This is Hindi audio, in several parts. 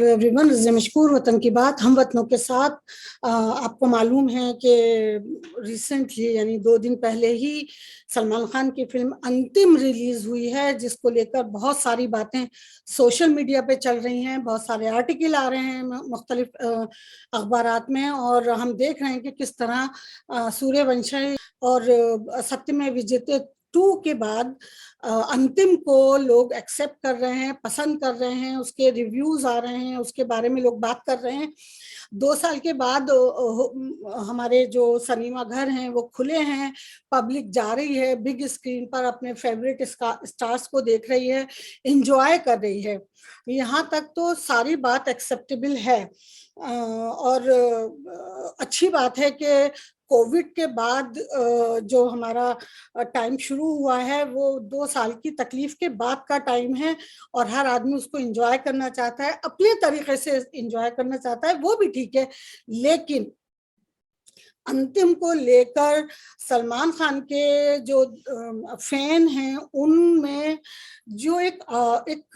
हेलो एवरीवन, रज़िया मशकूर वतन की बात हम वतनों के साथ। आपको मालूम है कि रिसेंटली यानी 2 दिन पहले ही सलमान खान की फिल्म अंतिम रिलीज हुई है, जिसको लेकर बहुत सारी बातें सोशल मीडिया पे चल रही हैं। बहुत सारे आर्टिकल आ रहे हैं मुख्तलिफ अखबारात में, और हम देख रहे हैं कि किस तरह सूर्यवंशी और सत्यमेव विजयते 2 के बाद अंतिम को लोग एक्सेप्ट कर रहे हैं, पसंद कर रहे हैं, उसके रिव्यूज आ रहे हैं, उसके बारे में लोग बात कर रहे हैं। 2 साल के बाद हमारे जो सिनेमा घर हैं वो खुले हैं, पब्लिक जा रही है, बिग स्क्रीन पर अपने फेवरेट स्टार्स को देख रही है, एंजॉय कर रही है। यहाँ तक तो सारी बात एक्सेप्टेबल है। और अच्छी बात है कि कोविड के बाद जो हमारा टाइम शुरू हुआ है वो 2 साल की तकलीफ के बाद का टाइम है, और हर आदमी उसको एंजॉय करना चाहता है, अपने तरीके से एंजॉय करना चाहता है, वो भी ठीक है। लेकिन अंतिम को लेकर सलमान खान के जो फैन हैं उनमें जो एक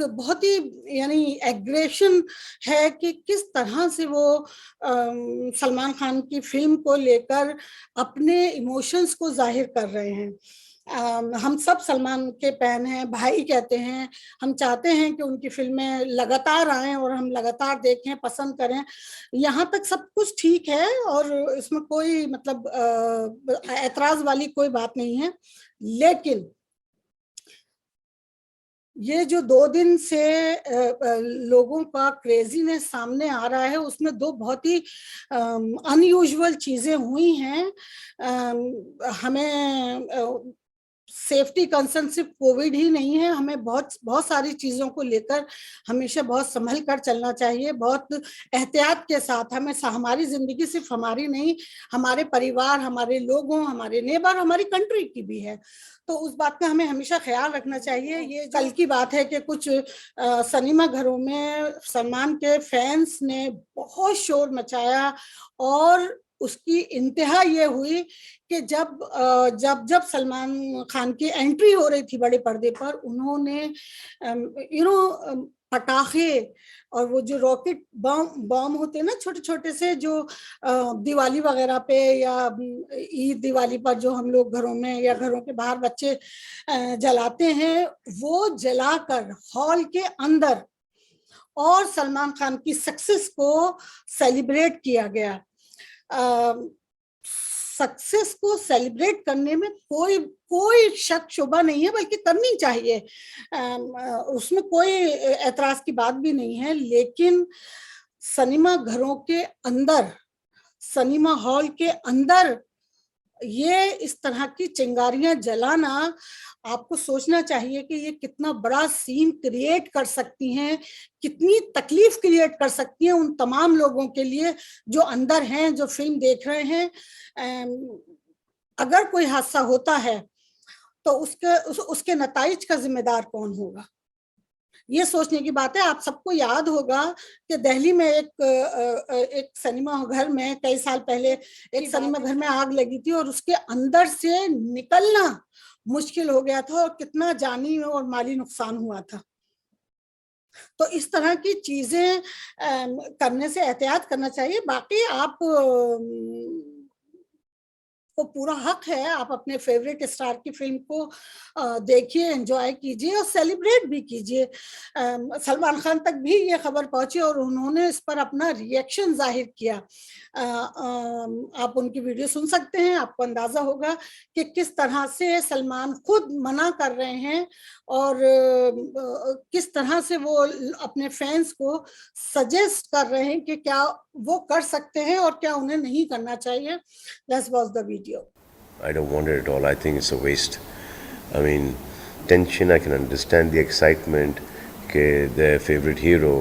बहुत ही यानी एग्रेशन है कि किस तरह से वो सलमान खान की फिल्म को लेकर अपने इमोशंस को जाहिर कर रहे हैं। हम सब सलमान के फैन हैं, भाई कहते हैं, हम चाहते हैं कि उनकी फिल्में लगातार आएं और हम लगातार देखें, पसंद करें। यहाँ तक सब कुछ ठीक है और इसमें कोई मतलब ऐतराज वाली कोई बात नहीं है। लेकिन ये जो 2 दिन से लोगों का क्रेजीनेस सामने आ रहा है, उसमें 2 बहुत ही अनयूजुअल चीजें हुई हैं। हमें सेफ्टी कंसर्न सिर्फ कोविड ही नहीं है, हमें बहुत बहुत सारी चीजों को लेकर हमेशा बहुत संभल कर चलना चाहिए, बहुत एहतियात के साथ। हमें हमारी जिंदगी सिर्फ हमारी नहीं, हमारे परिवार, हमारे लोगों, हमारे नेबर, हमारी कंट्री की भी है, तो उस बात का हमें हमेशा ख्याल रखना चाहिए। ये कल की बात है कि कुछ सिनेमा घरों में सलमान के फैंस ने बहुत शोर मचाया, और उसकी इंतहा ये हुई कि जब जब जब सलमान खान की एंट्री हो रही थी बड़े पर्दे पर, उन्होंने पटाखे और वो जो रॉकेट बम होते हैं ना, छोटे छोटे से, जो दिवाली वगैरह पे या ईद दिवाली पर जो हम लोग घरों में या घरों के बाहर बच्चे जलाते हैं, वो जलाकर हॉल के अंदर और सलमान खान की सक्सेस को सेलिब्रेट किया गया। सक्सेस को सेलिब्रेट करने में कोई कोई शक शुबा नहीं है, बल्कि करनी चाहिए, उसमें कोई ऐतराज की बात भी नहीं है। लेकिन सिनेमा घरों के अंदर, सिनेमा हॉल के अंदर ये इस तरह की चिंगारियां जलाना, आपको सोचना चाहिए कि ये कितना बड़ा सीन क्रिएट कर सकती हैं, कितनी तकलीफ क्रिएट कर सकती हैं उन तमाम लोगों के लिए जो अंदर हैं, जो फिल्म देख रहे हैं। अगर कोई हादसा होता है तो उसके नताइज का जिम्मेदार कौन होगा, ये सोचने की बात है। आप सबको याद होगा कि दिल्ली में एक सिनेमा घर में कई साल पहले एक सिनेमा घर में आग लगी थी, और उसके अंदर से निकलना मुश्किल हो गया था, और कितना जानी और माली नुकसान हुआ था। तो इस तरह की चीजें करने से एहतियात करना चाहिए। बाकी आप को पूरा हक है, आप अपने फेवरेट स्टार की फिल्म को देखिए, एंजॉय कीजिए और सेलिब्रेट भी कीजिए। सलमान खान तक भी ये खबर पहुंची और उन्होंने इस पर अपना रिएक्शन जाहिर किया। आप उनकी वीडियो सुन सकते हैं, आपको अंदाजा होगा कि किस तरह से सलमान खुद मना कर रहे हैं, और किस तरह से वो अपने फैंस को सजेस्ट कर रहे हैं कि क्या वो कर सकते हैं और क्या उन्हें नहीं करना चाहिए। Let's watch the video. I don't want it at all. I think it's a waste. I mean, tension, I can understand the excitement. Okay, their favorite hero,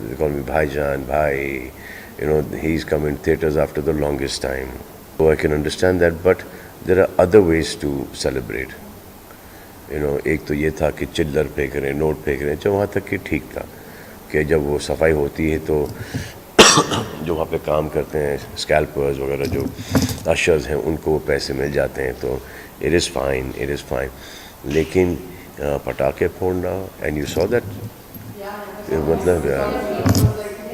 they call me Bhaijan, Bhai. You know, he's come in theaters after the longest time. So I can understand that, but there are other ways to celebrate. You know, एक तो ये था कि चिल्लर पे करें, नोट पे करें, जो वहाँ तक कि ठीक था कि जब वो सफाई होती है तो जो वहाँ पे काम करते हैं स्कैल्पर्स वगैरह, जो अशर्स हैं, उनको वो पैसे मिल जाते हैं, तो इट इज़ फाइन। लेकिन पटाखे फोड़ना, एंड यू सॉ दैट, मतलब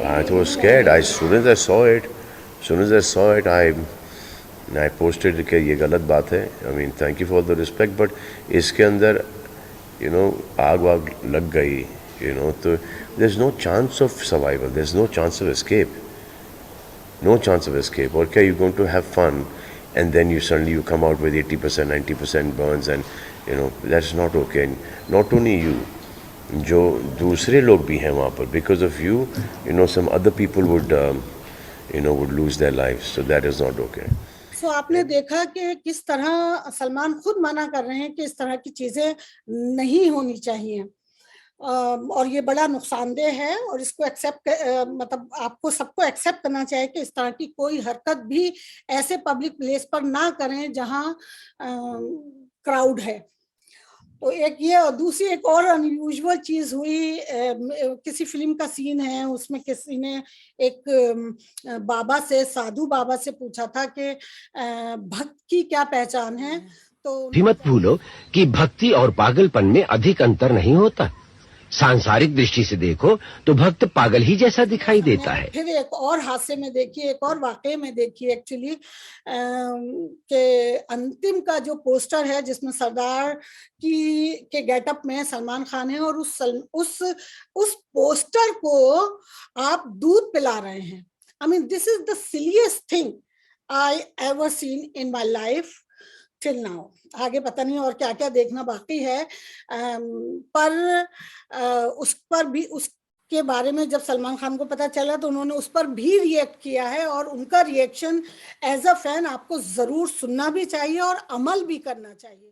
I was scared. As soon as I saw it, I posted कि ये गलत बात है. I mean, thank you for the respect, but इसके अंदर आग वाग लग गई, तो there's no chance of survival. There's no chance of escape. No chance of escape. Okay, you're going to have fun, and then you suddenly come out with 80%, 90% burns, and that's not okay. And not only you, जो दूसरे लोग भी हैं वहाँ पर, because of you, some other people would lose their lives. So that is not okay. So आपने देखा कि किस तरह सलमान खुद मना कर रहे हैं कि इस तरह की चीजें नहीं होनी चाहिए, और ये बड़ा नुकसानदेह है, और इसको एक्सेप्ट मतलब आपको सबको एक्सेप्ट करना चाहिए कि इस तरह की कोई हरकत भी ऐसे पब्लिक प्लेस पर ना करें जहां क्राउड है. तो एक ये, और दूसरी एक और अनयूजुअल चीज हुई. किसी फिल्म का सीन है, उसमें किसी ने एक बाबा से, साधु बाबा से पूछा था कि भक्त की क्या पहचान है. तो भी मत भूलो कि भक्ति और पागलपन में अधिक अंतर नहीं होता. सांसारिक दृष्टि से देखो तो भक्त पागल ही जैसा दिखाई देता है. फिर एक और हादसे में देखिए, एक और वाकये में देखिए एक्चुअली के अंतिम का जो पोस्टर है जिसमें सरदार के गेटअप में सलमान खान है, और उस पोस्टर को आप दूध पिला रहे हैं. I mean, this is the silliest thing I ever seen in my life till now. आगे पता नहीं और क्या क्या देखना बाकी है, पर उस पर भी, उसके बारे में जब सलमान खान को पता चला तो उन्होंने उस पर भी रिएक्ट किया है, और उनका रिएक्शन एज अ फैन आपको जरूर सुनना भी चाहिए और अमल भी करना चाहिए.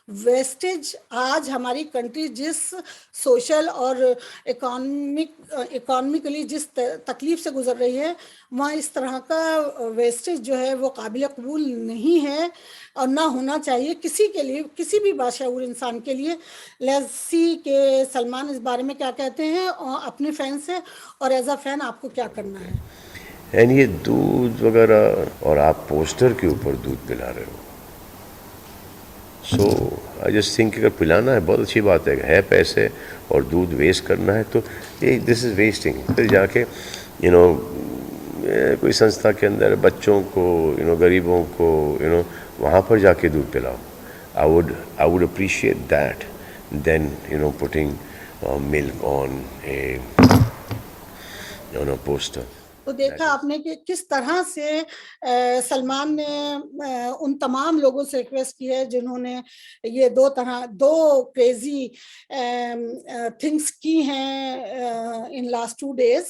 वेस्टेज आज हमारी कंट्री जिस सोशल और इकोनॉमिकली जिस तकलीफ से गुजर रही है, वहाँ इस तरह का वेस्टेज जो है वो काबिल कबूल नहीं है और ना होना चाहिए किसी के लिए, किसी भी बाशऊर इंसान के लिए. लेट्स सी के सलमान इस बारे में क्या कहते हैं और अपने फैन से, और एज अ फैन आपको क्या करना है. एंड ये दूध वगैरह, और आप पोस्टर के ऊपर दूध पिला रहे हो. सो आई जस्ट थिंक अगर पिलाना है बहुत अच्छी बात है पैसे और दूध वेस्ट करना है तो ये दिस इज़ वेस्टिंग. फिर जाके कोई संस्था के अंदर बच्चों को गरीबों को वहाँ पर जाके दूध पिलाओ. I would appreciate that than putting milk on a poster. तो देखा आपने कि किस तरह से सलमान ने उन तमाम लोगों से रिक्वेस्ट की है जिन्होंने ये दो क्रेजी थिंग्स की हैं इन लास्ट 2 days.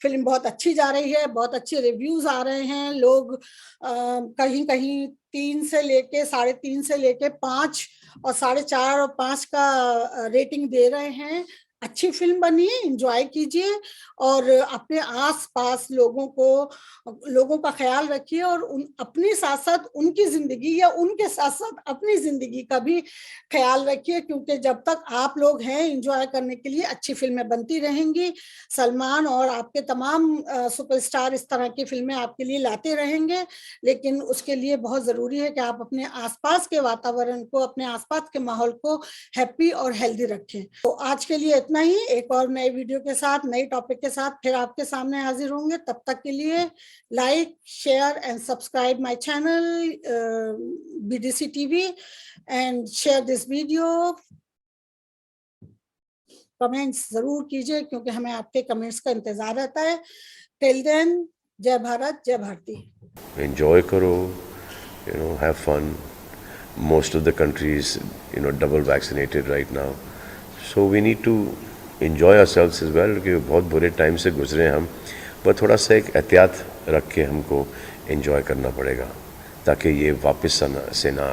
फिल्म बहुत अच्छी जा रही है, बहुत अच्छे रिव्यूज आ रहे हैं. लोग कहीं कहीं 3 से लेके 3.5 से लेके 5 और 4.5 और 5 का रेटिंग दे रहे हैं. अच्छी फिल्म बनी है, एंजॉय कीजिए और अपने आसपास लोगों का ख्याल रखिए, और अपने साथ साथ उनकी जिंदगी या उनके साथ साथ अपनी जिंदगी का भी ख्याल रखिए, क्योंकि जब तक आप लोग हैं एंजॉय करने के लिए अच्छी फिल्में बनती रहेंगी. सलमान और आपके तमाम सुपरस्टार इस तरह की फिल्में आपके लिए लाते रहेंगे, लेकिन उसके लिए बहुत जरूरी है कि आप अपने आसपास के वातावरण को, अपने आसपास के माहौल को हैप्पी और हेल्दी रखें. तो आज के लिए इतना ही. एक और नए वीडियो के साथ, नई टॉपिक के साथ फिर आपके सामने हाजिर होंगे. तब तक के लिए like, share and subscribe my channel BDC TV and share this video. Comments जरूर कीजिए क्योंकि हमें आपके कमेंट्स का इंतजार रहता है. टिल देन, जय भारत, जय भारती. एंजॉय करो, have fun. Most of the countries double vaccinated right now. So we need to enjoy ourselves as well, क्योंकि बहुत बुरे टाइम से गुजरे हम, पर थोड़ा सा एक एहतियात रख के हमको enjoy करना पड़ेगा ताकि ये वापस से ना